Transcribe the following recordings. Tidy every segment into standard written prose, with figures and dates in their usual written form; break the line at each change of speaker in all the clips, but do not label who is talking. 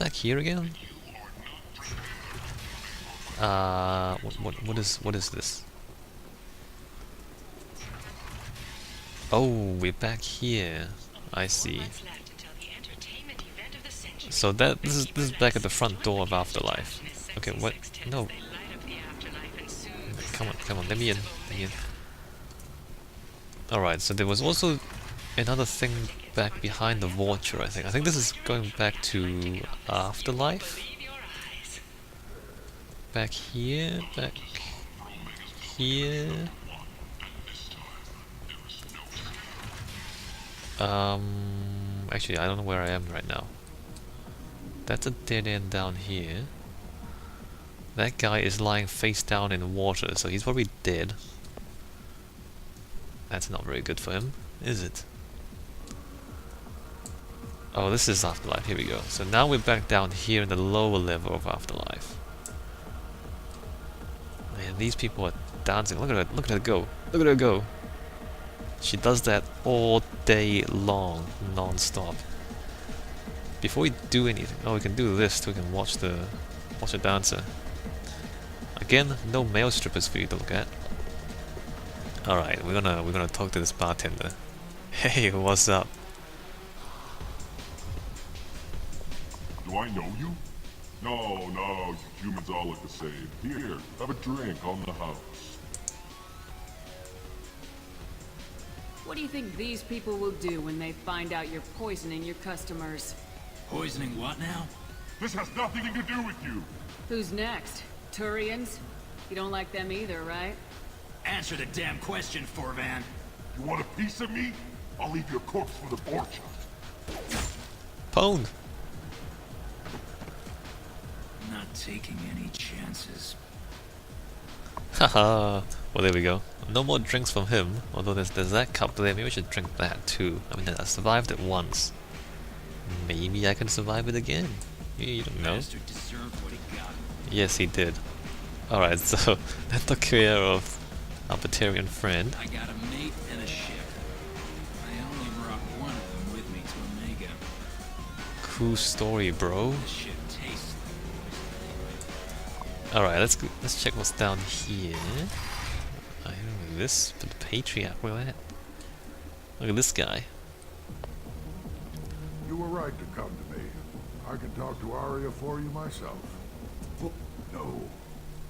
back here again? What is this? Oh, we're back here. I see. So this is back at the front door of Afterlife. Okay, what? No. Come on, let me in. Let me in. Alright, so there was also another thing back behind the vulture, I think. I think this is going back to Afterlife. Back here, back here. Actually, I don't know where I am right now. That's a dead end down here. That guy is lying face down in water, so he's probably dead. That's not very good for him, is it? Oh, this is Afterlife. Here we go. So now we're back down here in the lower level of Afterlife. Man, these people are dancing. Look at her. Look at her go. Look at her go. She does that all day long, non-stop. Before we do anything, oh, we can do this too. We can watch the dancer. Again, no male strippers for you to look at. All right, we're gonna talk to this bartender. Hey, what's up?
Do I know you? No, no, you humans all look the same. Here, have a drink on the house.
What do you think these people will do when they find out you're poisoning your customers?
Poisoning what now?
This has nothing to do with you.
Who's next? Turians? You don't like them either, right?
Answer the damn question, Forvan.
You want a piece of me? I'll leave your corpse for the vulture.
Pwn.
Not taking any chances.
Haha. Well, there we go. No more drinks from him. Although there's that cup there. Maybe we should drink that too. I mean, I survived it once. Maybe I can survive it again. You don't know.
Bastard deserved what he got.
Yes, he did. Alright, so that took care of our Batarian friend.
I got a mate and a ship. I only brought one of them with me to Omega.
Cool story, bro.
The ship tastes the
Alright, let's check what's down here. I don't know this, but the Patriarch, where at? Look at this guy.
You were right to come to me. I can talk to Arya for you myself. Oh, no.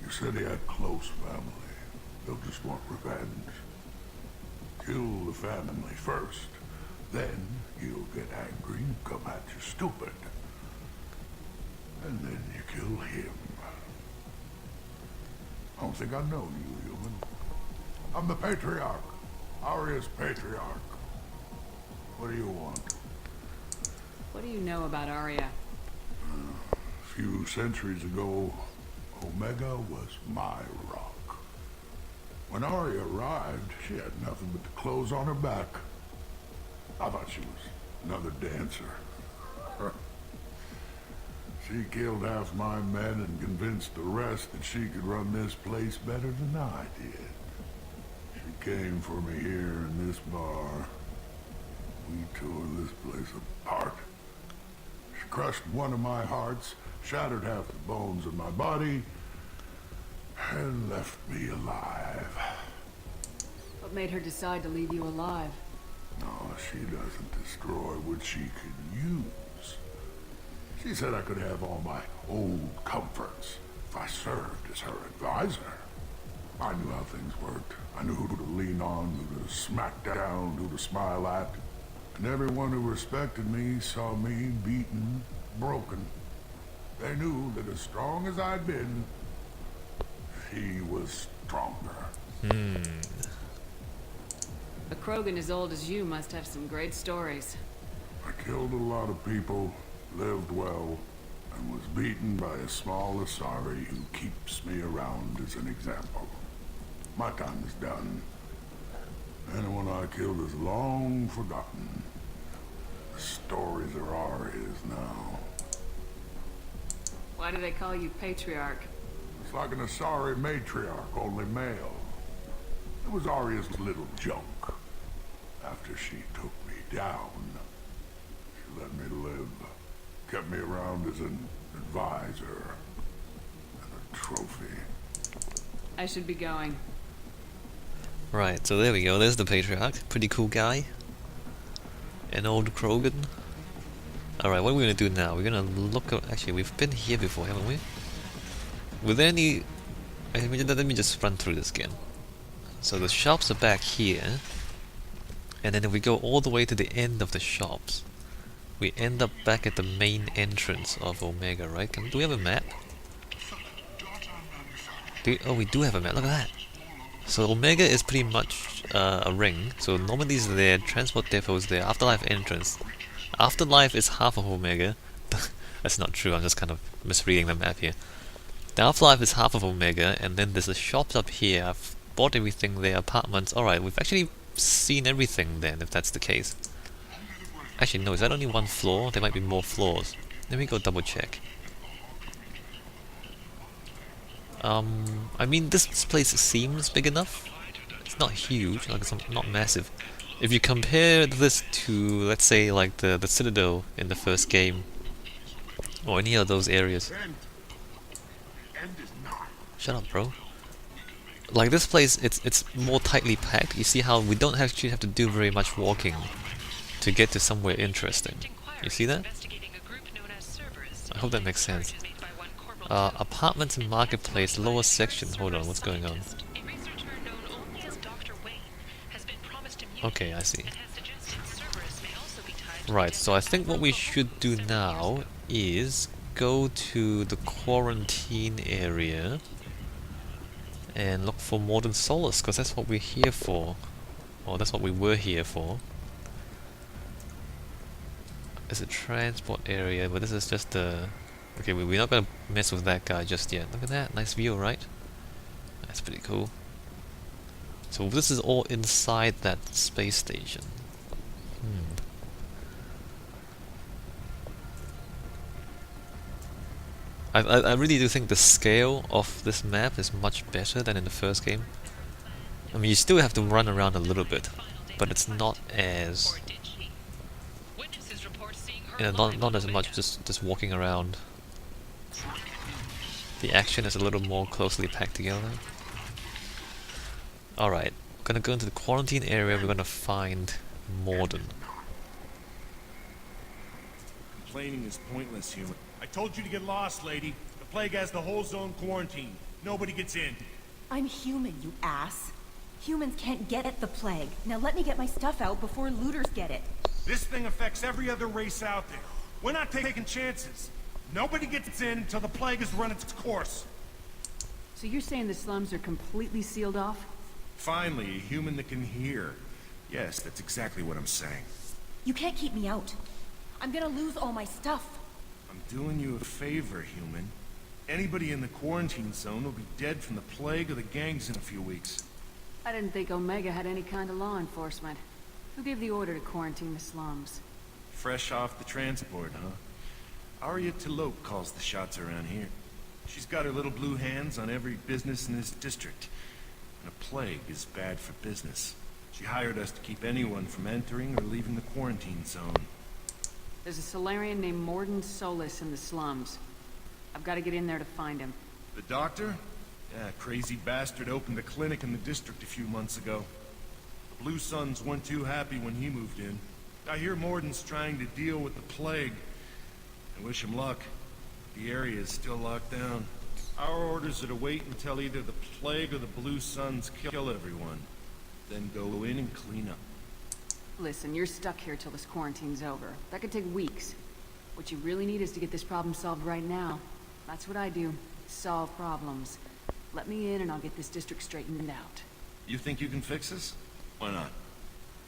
You said he had close family. They'll just want revenge. Kill the family first. Then he'll get angry and come at you stupid. And then you kill him. I don't think I know you, human. I'm the Patriarch. Arya's Patriarch. What do you want?
What do you know about Arya?
A few centuries ago, Omega was my rock. When Arya arrived, she had nothing but the clothes on her back. I thought she was another dancer. She killed half my men and convinced the rest that she could run this place better than I did. She came for me here in this bar. We tore this place apart. She crushed one of my hearts, shattered half the bones in my body, and left me alive.
What made her decide to leave you alive?
No, she doesn't destroy what she could use. She said I could have all my old comforts if I served as her advisor. I knew how things worked. I knew who to lean on, who to smack down, who to smile at. And everyone who respected me saw me beaten, broken. They knew that as strong as I'd been, she was stronger.
A Krogan as old as you must have some great stories.
I killed a lot of people, lived well, and was beaten by a small Asari who keeps me around as an example. My time is done. Anyone I killed is long forgotten. The stories are Arya's now.
Why do they call you Patriarch?
It's like an Asari matriarch, only male. It was Arya's little joke. After she took me down, she let me live. Kept me around as an advisor and a trophy.
I should be going.
Right, so there we go, there's the Patriarch. Pretty cool guy. An old Krogan. Alright, what are we gonna do now? We're gonna look at... Actually, we've been here before, haven't we? Were there any... Let me just run through this again. So the shops are back here. And then if we go all the way to the end of the shops, we end up back at the main entrance of Omega, right? Do we have a map? Oh, we do have a map, look at that! So Omega is pretty much a ring, so Normandy's there, transport depot's there, afterlife entrance. Afterlife is half of Omega. That's not true, I'm just kind of misreading the map here. The afterlife is half of Omega, and then there's the shops up here. I've bought everything there, apartments. Alright, we've actually seen everything then, if that's the case. Actually, no, is that only one floor? There might be more floors. Let me go double check. I mean, this place seems big enough. It's not huge, like it's not massive. If you compare this to, let's say, like the Citadel in the first game, or any of those areas. Shut up, bro. Like this place, it's more tightly packed. You see how we don't actually have to do very much walking to get to somewhere interesting. You see that? I hope that makes sense. Apartments and marketplace, lower section. Hold on, what's going on? Okay, I see. Right, so I think what we should do now is go to the quarantine area and look for Modern Solace, because that's what we're here for. Or that's what we were here for. It's a transport area, but this is just a... Okay, we're not gonna mess with that guy just yet. Look at that, nice view, right? That's pretty cool. So this is all inside that space station. I really do think the scale of this map is much better than in the first game. I mean, you still have to run around a little bit, but it's not as... not as much just walking around. The action is a little more closely packed together. Alright, gonna go into the quarantine area, we're gonna find Morden.
Complaining is pointless, human. I told you to get lost, lady. The plague has the whole zone quarantined. Nobody gets in.
I'm human, you ass. Humans can't get at the plague. Now let me get my stuff out before looters get it.
This thing affects every other race out there. We're not taking chances. Nobody gets in until the plague has run its course.
So you're saying the slums are completely sealed off?
Finally, a human that can hear. Yes, that's exactly what I'm saying.
You can't keep me out. I'm gonna lose all my stuff.
I'm doing you a favor, human. Anybody in the quarantine zone will be dead from the plague or the gangs in a few weeks.
I didn't think Omega had any kind of law enforcement. Who gave the order to quarantine the slums?
Fresh off the transport, huh? Arya Tilok calls the shots around here. She's got her little blue hands on every business in this district. And a plague is bad for business. She hired us to keep anyone from entering or leaving the quarantine zone.
There's a Solarian named Morden Solis in the slums. I've got to get in there to find him.
The doctor? Yeah, crazy bastard opened a clinic in the district a few months ago. The Blue Suns weren't too happy when he moved in. I hear Morden's trying to deal with the plague. I wish him luck. The area is still locked down. Our orders are to wait until either the plague or the Blue Suns kill everyone. Then go in and clean up.
Listen, you're stuck here till this quarantine's over. That could take weeks. What you really need is to get this problem solved right now. That's what I do. Solve problems. Let me in and I'll get this district straightened out.
You think you can fix this? Why not?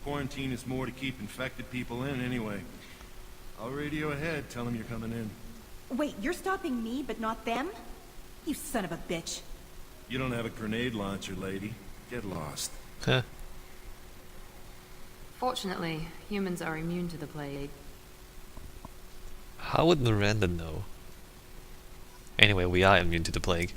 Quarantine is more to keep infected people in anyway. I'll radio ahead, tell them you're coming in.
Wait, you're stopping me, but not them? You son of a bitch.
You don't have a grenade launcher, lady. Get lost.
Huh.
Fortunately, humans are immune to the plague.
How would Miranda know? Anyway, we are immune to the plague.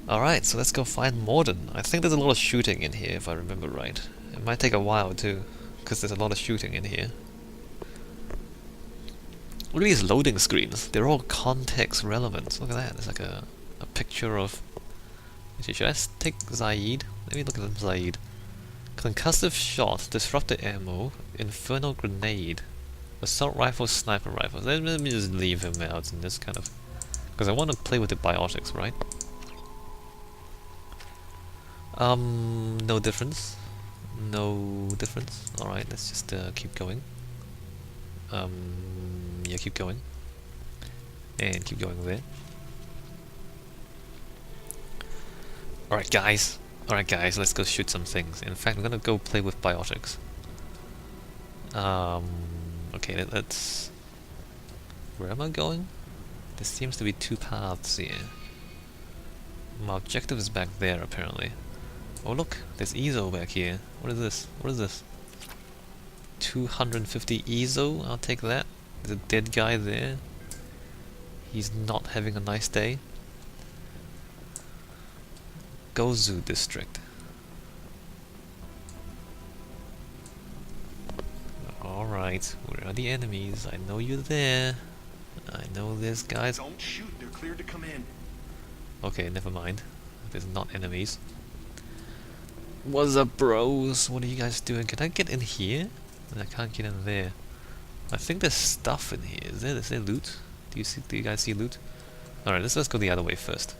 Alright, so let's go find Morden. I think there's a lot of shooting in here, if I remember right. It might take a while too, because there's a lot of shooting in here. Look at these loading screens. They're all context relevant. Look at that. It's like a picture of... Actually, should I take Zaid? Let me look at Zaid. Concussive shot, disruptor ammo, infernal grenade, assault rifle, sniper rifle. Let me just leave him out in this kind of... Because I want to play with the biotics, right? No difference. No difference. Alright, let's just keep going. Yeah, keep going. And keep going there. Alright guys, let's go shoot some things. In fact, I'm gonna go play with biotics. Okay, let's... Where am I going? There seems to be two paths here. My objective is back there, apparently. Oh look, there's EZO back here. What is this? What is this? 250 EZO, I'll take that. There's a dead guy there. He's not having a nice day. Gozu district. Alright, where are the enemies? I know you're there. I know there's guys.
Don't shoot, they're cleared to come in.
Okay, never mind. There's not enemies. What's up, bros? What are you guys doing? Can I get in here? I can't get in there. I think there's stuff in here. Is there loot? Do you guys see loot? Alright, let's go the other way first.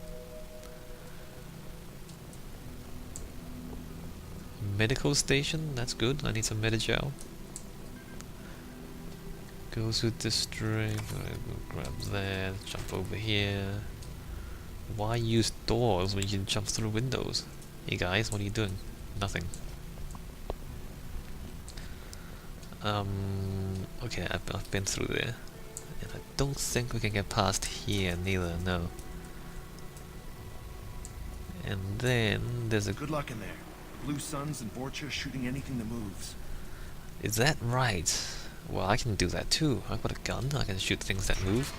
Medical station, that's good. I need some Medigel. Go to district, grab that, jump over here. Why use doors when you can jump through windows? Hey guys, what are you doing? Nothing. Okay, I've been through there. And I don't think we can get past here neither, no. And then there's a...
Good luck in there. Blue Suns and Vorcha shooting anything that moves.
Is that right? Well, I can do that too. I've got a gun, I can shoot things that move.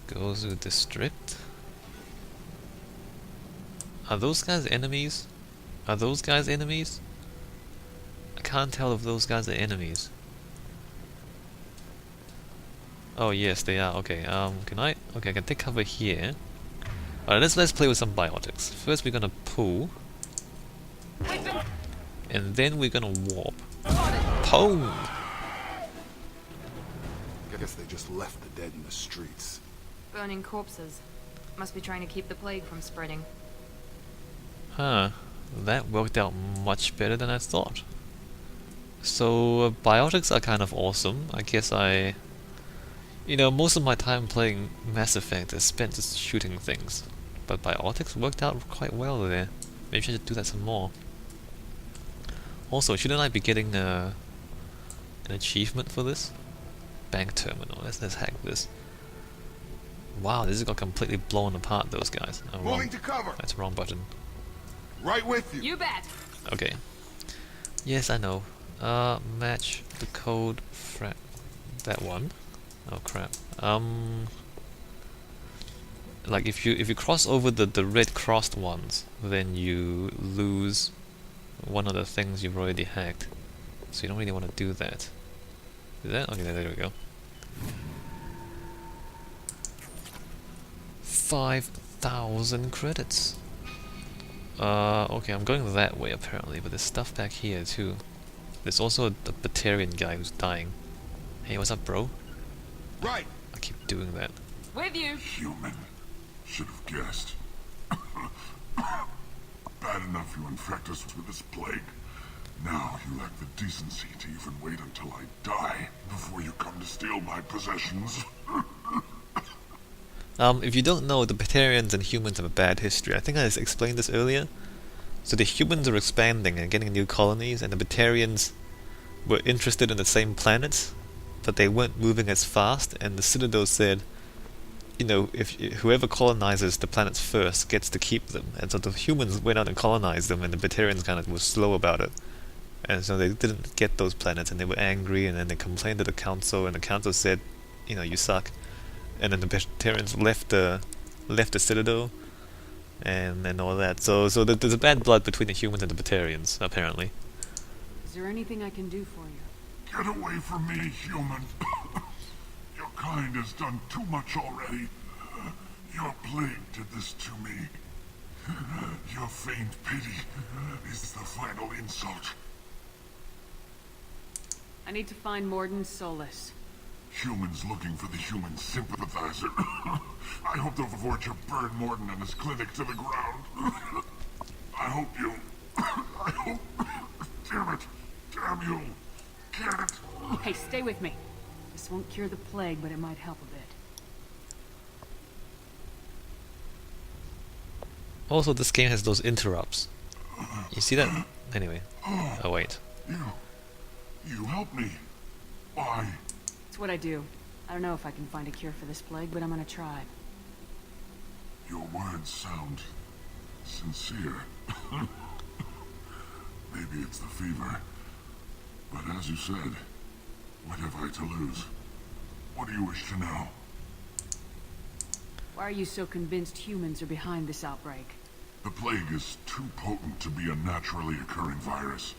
Gozu district. Are those guys enemies? Are those guys enemies? I can't tell if those guys are enemies. Oh yes, they are. Okay. Can I? Okay, I can take cover here. Alright, let's play with some biotics. First, we're gonna pull, and then we're gonna warp. Pwned!
I guess they just left the dead in the streets.
Burning corpses. Must be trying to keep the plague from spreading.
Huh. That worked out much better than I thought. So, biotics are kind of awesome. I guess you know, most of my time playing Mass Effect is spent just shooting things. But biotics worked out quite well there. Maybe I should do that some more. Also, shouldn't I be getting an achievement for this? Bank terminal. Let's hack this. Wow, this has got completely blown apart, those guys. Oh, wrong.
Moving to cover.
That's the wrong button.
Right with you.
You bet!
Okay. Yes, I know. Match the code that one. Oh crap. Like if you cross over the red crossed ones, then you lose one of the things you've already hacked. So you don't really want to do that. Is that? Okay, there we go. 5,000 credits. Okay, I'm going that way apparently, but there's stuff back here too. There's also a Batarian guy who's dying. Hey, what's up, bro?
Right.
I keep doing that.
With you!
Human. Should have guessed. Bad enough you infect us with this plague. Now you lack the decency to even wait until I die before you come to steal my possessions.
If you don't know, the Batarians and humans have a bad history. I think I explained this earlier. So the humans are expanding and getting new colonies, and the Batarians were interested in the same planets, but they weren't moving as fast, and the Citadel said, you know, if whoever colonizes the planets first gets to keep them. And so the humans went out and colonized them, and the Batarians kind of were slow about it. And so they didn't get those planets, and they were angry, and then they complained to the council, and the council said, you know, you suck. And then the Batarians left the Citadel, and all that. So there's a bad blood between the humans and the Batarians, apparently.
Is there anything I can do for you?
Get away from me, human. kind has done too much already. Your plague did this to me. Your feigned pity is the final insult.
I need to find Morden Solus.
Humans looking for the human sympathizer. I hope the Vorcha burn Morden and his clinic to the ground. I hope you... I hope... Damn it! Damn you! Get it!
Hey, stay with me. This won't cure the plague, but it might help a bit.
Also, this game has those interrupts. You see that? Anyway. Oh, wait.
You help me. Why?
It's what I do. I don't know if I can find a cure for this plague, but I'm gonna try.
Your words sound sincere. Maybe it's the fever. But as you said, what have I to lose? What do you wish to know?
Why are you so convinced humans are behind this outbreak?
The plague is too potent to be a naturally occurring virus.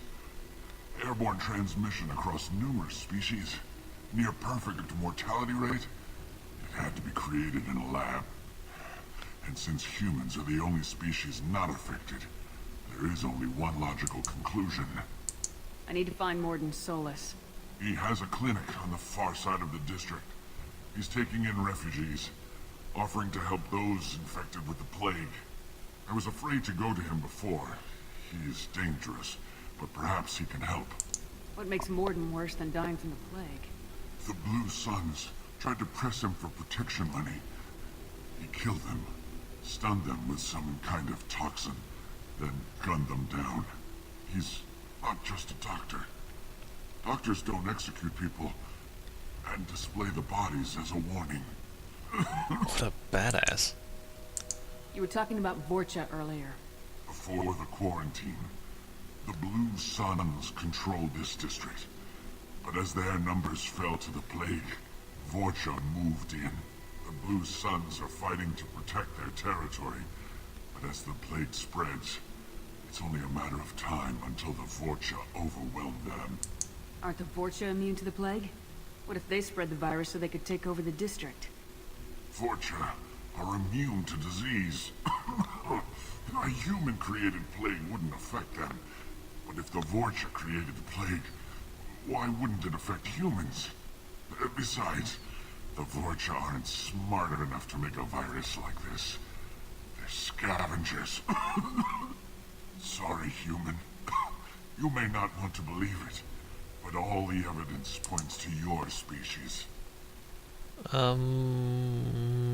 Airborne transmission across numerous species, near perfect mortality rate. It had to be created in a lab. And since humans are the only species not affected, there is only one logical conclusion.
I need to find Morden Solus.
He has a clinic on the far side of the district. He's taking in refugees, offering to help those infected with the plague. I was afraid to go to him before. He is dangerous, but perhaps he can help.
What makes Morden worse than dying from the plague?
The Blue Suns tried to press him for protection money. He killed them, stunned them with some kind of toxin, then gunned them down. He's not just a doctor. Doctors don't execute people and display the bodies as a warning.
What a badass.
You were talking about Vorcha earlier.
Before the quarantine, the Blue Suns controlled this district. But as their numbers fell to the plague, Vorcha moved in. The Blue Suns are fighting to protect their territory. But as the plague spreads, it's only a matter of time until the Vorcha overwhelm them.
Aren't the Vorcha immune to the plague? What if they spread the virus so they could take over the district?
Vorcha are immune to disease. A human-created plague wouldn't affect them. But if the Vorcha created the plague, why wouldn't it affect humans? Besides, the Vorcha aren't smart enough to make a virus like this. They're scavengers. Sorry, human. You may not want to believe it, but all the evidence points to your species.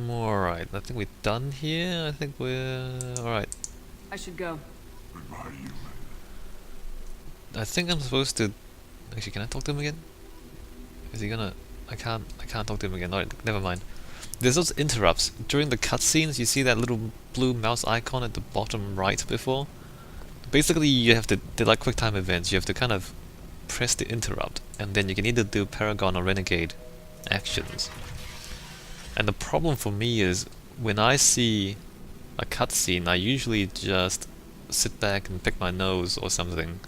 Alright. I think we're done here. I think we're... Alright.
I should go.
Goodbye, human.
I think I'm supposed to... Actually, can I talk to him again? Is he gonna... I can't talk to him again. Alright, never mind. There's those interrupts. During the cutscenes, you see that little blue mouse icon at the bottom right before? Basically, you have to... They're like QuickTime events. You have to kind of press the interrupt, and then you can either do Paragon or Renegade actions. And the problem for me is, when I see a cutscene, I usually just sit back and pick my nose or something,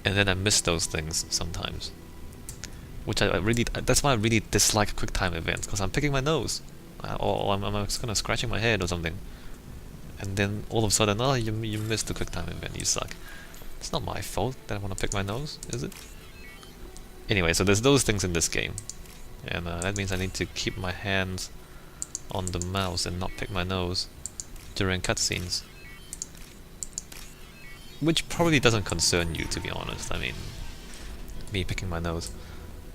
and then I miss those things sometimes. Which I really, that's why I really dislike QuickTime events, because I'm picking my nose, or I'm just kind of scratching my head or something, and then all of a sudden, oh, you missed the QuickTime event, you suck. It's not my fault that I want to pick my nose, is it? Anyway, so there's those things in this game, and that means I need to keep my hands on the mouse and not pick my nose during cutscenes. Which probably doesn't concern you, to be honest. I mean, me picking my nose.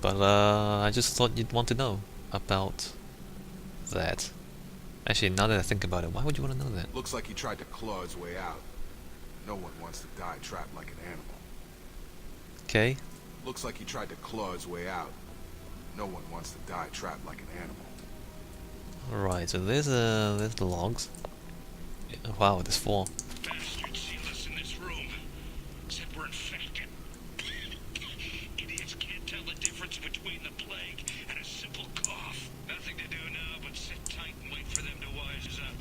But I just thought you'd want to know about that. Actually, now that I think about it, why would you want to know that?
Looks like he tried to claw his way out. No one wants to die trapped like an animal.
Okay.
Looks like he tried to claw his way out. No one wants to die trapped like an animal.
Alright, so there's the logs. Wow, there's 4.
Bastards sealed us in this room. Said we're infected. Idiots can't tell the difference between the plague and a simple cough. Nothing to do now but sit tight and wait for them to wise up.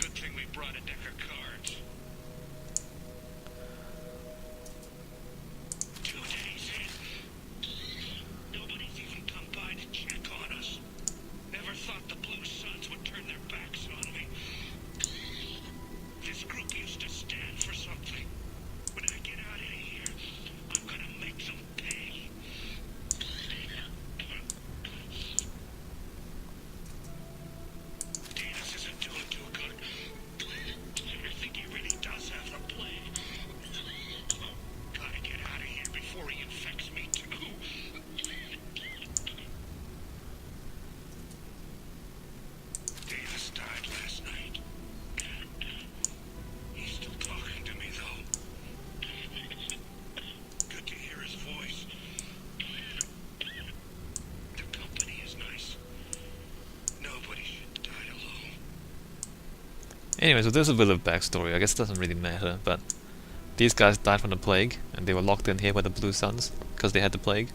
Good thing we brought a deck of cards. 2 days in. Nobody's even come by to check on us.
Anyway, so there's a bit of backstory. I guess it doesn't really matter, but these guys died from the plague, and they were locked in here by the Blue Suns because they had the plague.